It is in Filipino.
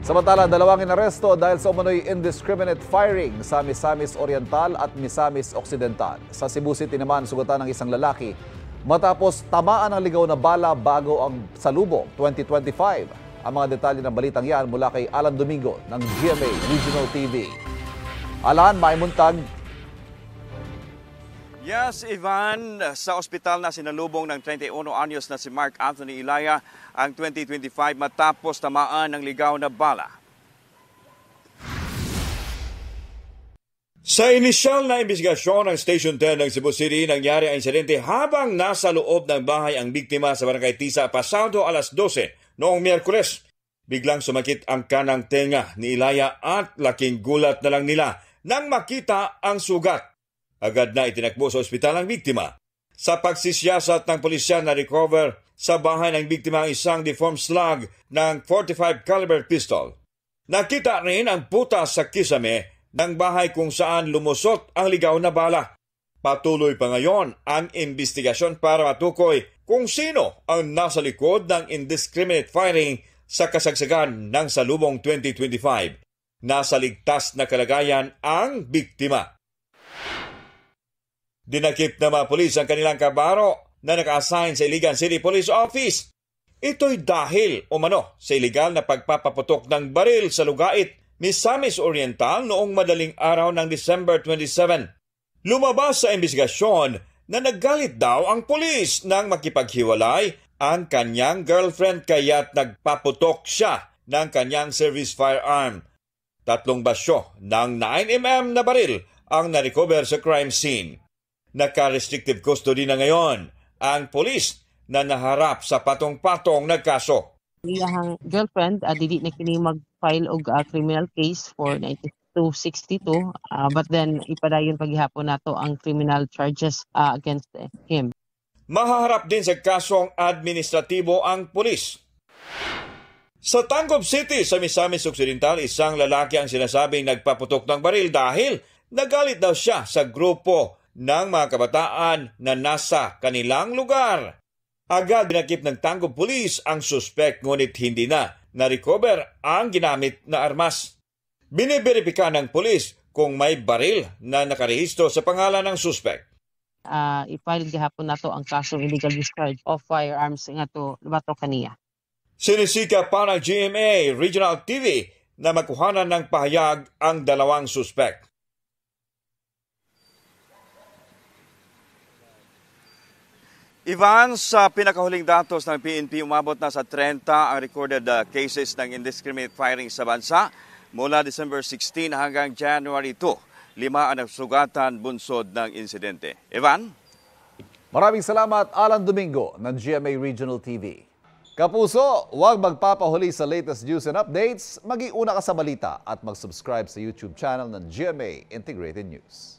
Samantala, dalawang inaresto dahil sa umano'y indiscriminate firing sa Misamis Oriental at Misamis Occidental. Sa Cebu City naman, sugatan ng isang lalaki matapos tamaan ng ligaw na bala bago ang salubong 2025. Ang mga detalye ng balitang yan mula kay Alan Domingo ng GMA Regional TV. Alan, maimuntag. Yes, Ivan, sa ospital na sinalubong ng 31 anyos na si Mark Anthony Ilaya ang 2025 matapos tamaan ng ligaw na bala. Sa inisyal na imbestigasyon ng Station 10 ng Cebu City, nangyari ang insidente habang nasa loob ng bahay ang biktima sa Barangay Tisa pasado alas 12 noong Miyerkules. Biglang sumakit ang kanang tenga ni Ilaya at laking gulat na lang nila nang makita ang sugat. Agad na itinakbo sa ospital ang biktima. Sa pagsisiyasat ng pulisya na recover sa bahay ng biktima ang isang deformed slug ng 45 caliber pistol. Nakita rin ang putas sa kisame ng bahay kung saan lumusot ang ligaw na bala. Patuloy pa ngayon ang investigasyon para matukoy kung sino ang nasa likod ng indiscriminate firing sa kasagsagan ng salubong 2025. Nasa ligtas na kalagayan ang biktima. Dinakip na mga pulis ang kanilang kabaro na naka-assign sa Iligan City Police Office. Ito'y dahil umano sa ilegal na pagpapaputok ng baril sa lugait ni Misamis Oriental noong madaling araw ng December 27. Lumabas sa investigasyon na naggalit daw ang pulis nang makipaghiwalay ang kanyang girlfriend kaya't nagpaputok siya ng kanyang service firearm. 3 basyo ng 9mm na baril ang narecover sa crime scene. Naka-restrictive custody na ngayon ang pulis na naharap sa patong-patong na kaso. Iyang girlfriend dili na kini mag-file og criminal case for 9262 but then ipadayon paghihapon nato ang criminal charges against him. Mahaharap din sa kasong administratibo ang pulis. Sa Tangub City sa Misamis Occidental, isang lalaki ang sinasabing nagpaputok ng baril dahil nagalit daw siya sa grupo ng mga kabataan na nasa kanilang lugar. Agad binakip ng Tangub Police ang suspect ngunit hindi na na-recover ang ginamit na armas. Biniberipika ng pulis kung may baril na nakarehistro sa pangalan ng suspect. I-file gihapon nato ang kasong illegal discharge of firearms nga to bato kaniya. Sinisika pa ng GMA Regional TV na makuhanan ng pahayag ang dalawang suspect. Ivan, sa pinakahuling datos ng PNP, umabot na sa 30 ang recorded cases ng indiscriminate firing sa bansa mula December 16 hanggang January 2. 5 ang nagsugatan bunsod ng insidente. Ivan? Maraming salamat, Alan Domingo ng GMA Regional TV. Kapuso, huwag magpapahuli sa latest news and updates. Mag-iuna ka sa balita at mag-subscribe sa YouTube channel ng GMA Integrated News.